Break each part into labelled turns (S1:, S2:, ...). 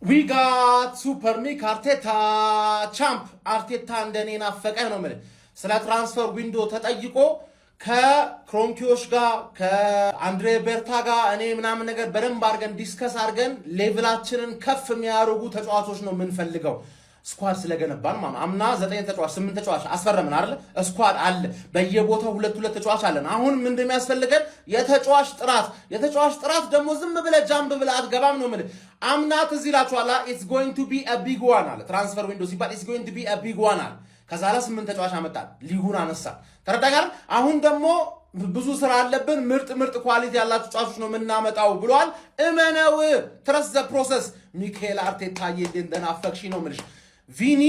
S1: We got Super Mick Arteta champ Arteta እንደኔ ናፈቀህ ነው ማለት ስለ ትራንስፈር ዊንዶ ተጠይቆ ከክሮንኪዮሽ ጋር ከአንድሬ ቤርታ ጋር እኔ ምናምን ነገር በደንብ አድርገን ዲስከስ አድርገን ሌቭላችንን ከፍ የሚያደርጉ ተጫዋቾች ነው የምንፈልገው ስኳድ ስለገነባን ማለት አምና 9 ተጫዋች 8 ተጫዋች አስፈረምን አይደል ስኳድ አለ በየቦታው ሁለት ተጫዋች አለን አሁን ምን እንደሚያስፈልገን የተጫዋች ጥራት ደግሞ ዝም ብለ ጃምብ ብለ አትገባም ነው ማለት አምናት እዚህ ላችኋላ it's going to be a big one አለ ትራንስፈር ዊንዶ ሲባል it's going to be a big one አለ ከዛ ላይ 8 ተጫዋች አመጣን ሊጉን አነሳ ተረዳጋር አሁን ደግሞ ብዙ ስራ አለብን ምርጥ ኳሊቲ ያላችሁ ተጫዋቾች ነው ምናመጣው ብሏል እመነው trust the process ሚካኤል አርቴታ እንደናፈቅሽ ነው ማለት ቪኒ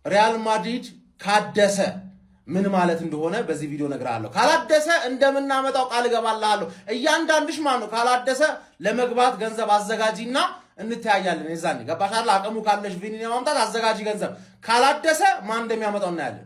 S1: ሪያል ማድሪድ ካደሰ ምን ማለት እንደሆነ በዚህ ቪዲዮ ነግራለሁ ካላደሰ እንደምናመጣው ቃል ገባላለሁ እያንዳንድሽ ማን ነው ካላደሰ ለመግባት ገንዘብ አዘጋጂና እንተያያለን የዛኔ ገባሻላ አቀሙ ካለሽ ቪኒ ለማምጣት አዘጋጂ ገንዘብ ካላደሰ ማን እንደሚያመጣው እናያለን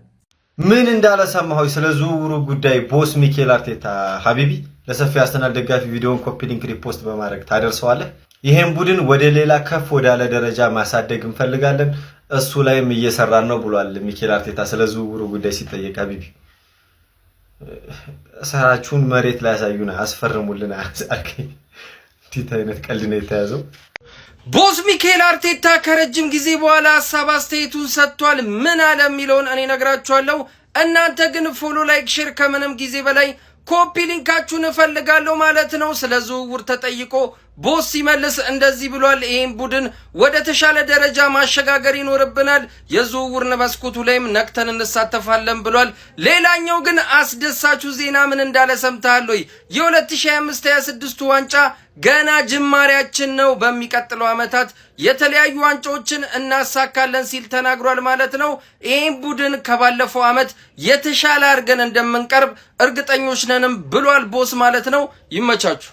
S2: ምን እንዳለ ሰማሁኝ ስለ ዝውውሩ ጉዳይ ቦስ ሚካኤል አርቴታ ሀቢቢ ለሰፊ አርሰናል ደጋፊ ቪዲዮን ኮፒ ሊንክ ሪፖስት በማድረግ ታደርሰዋለህ ይሄን ቡድን ወደ ሌላ ከፍ ወዳለ ደረጃ ማሳደግ እንፈልጋለን እሱ ላይም እየሰራን ነው ብሏል ሚካኤል አርቴታ ስለ ዝውውሩ ጉዳይ ሲጠየቅ ሀቢቢ ሰራችሁን መሬት ላይ ያሳዩና አስፈርሙልና አልከኝ ቲታ አይነት ቀልድ ነው የተያዘው
S3: ቦስ ሚካኤል አርቴታ ከረጅም ጊዜ በኋላ ሐሳብ አስተያየቱን ሰጥቷል ምን አለ የሚለውን እኔ ነግራችኋለሁ እናንተ ግን ፎሎ ላይክ ሼር ከምንም ጊዜ በላይ ኮፒ ሊንካችሁን እፈልጋለሁ ማለት ነው ስለ ዝውውር ተጠይቆ ቦስ ሲመልስ እንደዚህ ብሏል ይሄን ቡድን ወደ ተሻለ ደረጃ ማሸጋገር ይኖርብናል የዝውውር መስኮቱ ላይም ነክተን እንሳተፋለን ብሏል ሌላኛው ግን አስደሳቹ ዜና ምን እንዳለ ሰምታል ወይ የ2025-26 ዋንጫ ገና ጅማሬያችን ነው በሚቀጥለው አመታት የተለያዩ ዋንጫዎችን እናሳካለን ሲል ተናግሯል ማለት ነው ይሄን ቡድን ከባለፈው አመት የተሻለ አድርገን እንደምንቀርብ እርግጠኞች ነንም ብሏል ቦስ ማለት ነው ይመቻችሁ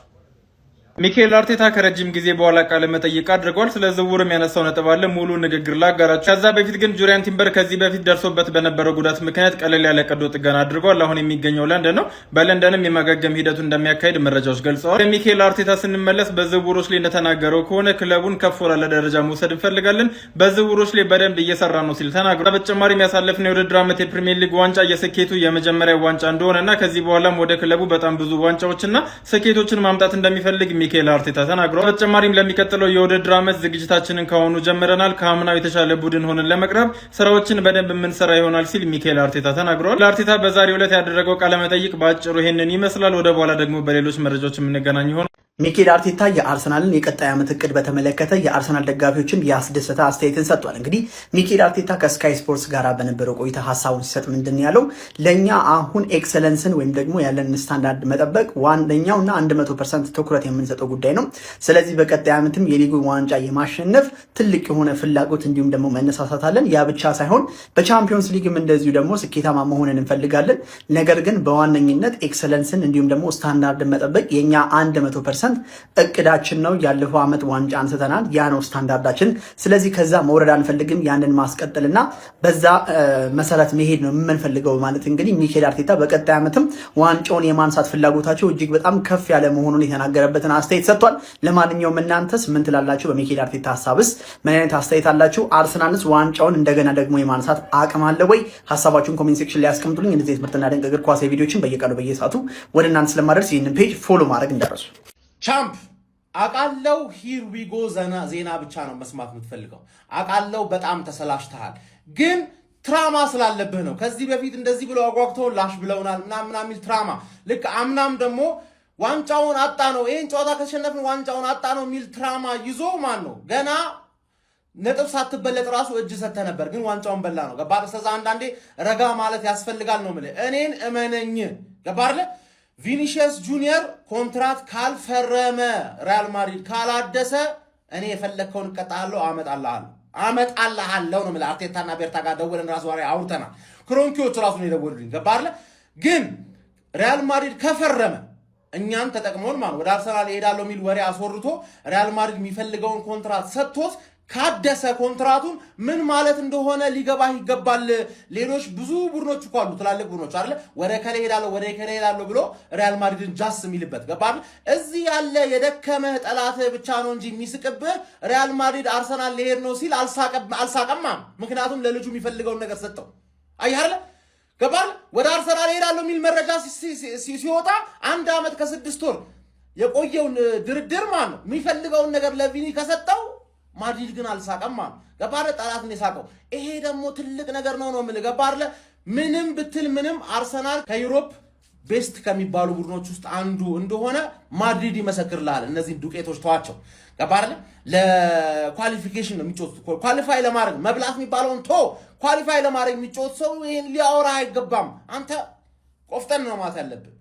S4: ሚካኤል አርቴታ ከረጅም ጊዜ በኋላ ቃለ መጠይቅ አድርጓል ስለ ዝውውሩም ያነሳው ነጥብ አለ ሙሉ ንግግር ላጋራችሁ ከዛ በፊት ግን ጁሪያን ቲምበር ከዚህ በፊት ደርሶበት በነበረው ጉዳት ምክንያት ቀለል ያለ ቀዶ ጥገና አድርጓል አሁን የሚገኘው ለንደን ነው በለንደንም የማገገም ሂደቱ እንደሚያካሂድ መረጃዎች ገልጸዋል ሚካኤል አርቴታ ስንመለስ በዝውውሮች ላይ እንደተናገረው ከሆነ ክለቡን ከፍ ወዳለ ደረጃ መውሰድ እንፈልጋለን በዝውውሮች ላይ በደንብ እየሰራ ነው ሲል ተናግሯል በተጨማሪም ያሳለፍነው የውድድር ዓመት የፕሪሚየር ሊግ ዋንጫ የስኬቱ የመጀመሪያ ዋንጫ እንደሆነና ከዚህ በኋላም ወደ ክለቡ በጣም ብዙ ዋንጫዎችና ስኬቶችን ማምጣት እንደሚፈልግ ሚካኤል አርቴታ ተናግሯል በተጨማሪም ለሚቀጥለው የውድድር ዓመት ዝግጅታችንን ካሁኑ ጀምረናል ከአምናው የተሻለ ቡድን ሆነን ለመቅረብ ስራዎችን በደንብ የምንሰራ ይሆናል ሲል ሚካኤል አርቴታ ተናግሯል አርቴታ በዛሬው ዕለት ያደረገው ቃለ መጠይቅ ባጭሩ ይሄንን ይመስላል ወደ በኋላ ደግሞ በሌሎች መረጃዎች የምንገናኝ ይሆናል
S5: ሚካኤል አርቴታ የአርሰናልን የቀጣይ ዓመት እቅድ በተመለከተ የአርሰናል ደጋፊዎችን ያስደሰተ አስተያየትን ሰጥቷል እንግዲህ ሚካኤል አርቴታ ከስካይ ስፖርትስ ጋር በነበረው ቆይታ ሐሳቡን ሲሰጥ ምንድን ያለው ለኛ አሁን ኤክሰለንስን ወይም ደግሞ ያለን ስታንዳርድ መጠበቅ ዋንኛውና 100% ትኩረት የምንሰጠው ጉዳይ ነው ስለዚህ በቀጣይ ዓመትም የሊጉ ዋንጫ የማሸነፍ ትልቅ የሆነ ፍላጎት እንዲሁም ደግሞ መነሳሳት አለን ያ ብቻ ሳይሆን በቻምፒዮንስ ሊግም እንደዚሁ ደግሞ ስኬታማ መሆንን እንፈልጋለን ነገር ግን በዋነኝነት ኤክሰለንስን እንዲሁም ደግሞ ስታንዳርድን መጠበቅ የኛ 100% እቅዳችን ነው ያለፈው አመት ዋንጫ አንስተናል ያ ነው ስታንዳርዳችን ስለዚህ ከዛ መውረድ አንፈልግም ያንን ማስቀጠልና በዛ መሰረት መሄድ ነው የምንፈልገው ማለት እንግዲህ ሚካኤል አርቴታ በቀጣይ አመትም ዋንጫውን የማንሳት ፍላጎታቸው እጅግ በጣም ከፍ ያለ መሆኑን የተናገረበትን አስተያየት ሰጥቷል ለማንኛውም እናንተስ ምን ትላላችሁ በሚካኤል አርቴታ ሐሳብስ ምን አይነት አስተያየት አላችሁ አርሰናልስ ዋንጫውን እንደገና ደግሞ የማንሳት አቅም አለ ወይ ሐሳባችሁን ኮሜንት ሴክሽን ላይ አስቀምጡልኝ እንደዚህ ምርጥና ድንቅ እግር ኳስ ቪዲዮችን በየቀኑ በየሰዓቱ ወደ እናንተ ስለማደርስ ይሄንን ፔጅ ፎሎ ማድረግ እንዳትረሱ
S1: ቻምፕ አቃለው ሂር ዊ ጎ ዜና ብቻ ነው መስማት የምትፈልገው አቃለው በጣም ተሰላሽተሃል ግን ትራማ ስላለብህ ነው ከዚህ በፊት እንደዚህ ብለው አጓግተው ላሽ ብለውናል ምናምን የሚል ትራማ ልክ አምናም ደግሞ ዋንጫውን አጣ ነው ይሄን ጨዋታ ከተሸነፍን ዋንጫውን አጣ ነው የሚል ትራማ ይዞ ማን ነው ገና ነጥብ ሳትበለጥ ራሱ እጅ ሰተ ነበር ግን ዋንጫውን በላ ነው ገባህ ስለዚህ አንዳንዴ ረጋ ማለት ያስፈልጋል ነው ማለት እኔን እመነኝ ገባህ አይደል ቪኒሺየስ ጁኒየር ኮንትራት ካልፈረመ ሪያል ማድሪድ ካላደሰ እኔ የፈለከውን እቀጣለሁ አመጣልሃለሁ ነው ማለት አርቴታና ቤርታ ጋር ደውለን ራሱ ወሬ አውርተናል ክሮንኪዎች ራሱ ነው የደወሉልኝ ገባህ አይደል ግን ሪያል ማድሪድ ከፈረመ እኛን ተጠቅሞን ማለት ወደ አርሰናል ይሄዳለው የሚል ወሬ አስወርቶ ሪያል ማድሪድ የሚፈልገውን ኮንትራት ሰጥቶት ካደሰ ኮንትራቱን ምን ማለት እንደሆነ ሊገባህ ይገባል። ሌሎች ብዙ ቡድኖች እኮ አሉ፣ ትላልቅ ቡድኖች አይደለ? ወደ ከሌ ሄዳለሁ ወደ ከሌ ሄዳለሁ ብሎ ሪያል ማድሪድን ጃስ የሚልበት ገባህ? እዚህ ያለ የደከመህ ጠላትህ ብቻ ነው እንጂ የሚስቅብህ ሪያል ማድሪድ አርሰናል ሊሄድ ነው ሲል አልሳቀማ። ምክንያቱም ለልጁ የሚፈልገውን ነገር ሰጠው። አየህ አይደለ? ገባህ? ወደ አርሰናል ሄዳለሁ የሚል መረጃ ሲወጣ 1 ዓመት ከ6 ወር የቆየውን ድርድር ማለት ነው የሚፈልገውን ነገር ለቪኒ ከሰጠው ማድሪድ ግን አልሳቀም ማለት ገባህ? ጠላትን የሳቀው ይሄ ደግሞ ትልቅ ነገር ነው የምልህ። ገባህ? ምንም ብትል ምንም አርሰናል ከዩሮፕ ቤስት ከሚባሉ ቡድኖች ውስጥ አንዱ እንደሆነ ማድሪድ ይመሰክርልሃል። እነዚህን ዱቄቶች ተዋቸው። ገባህ? ለኳሊፊኬሽን ነው የሚጫወቱት። ኳሊፋይ ለማድረግ መብላት የሚባለውን ኳሊፋይ ለማድረግ የሚጫወት ሰው ይሄን ሊያወራ አይገባም። አንተ ቆፍጠን ነው ማለት ያለብህ።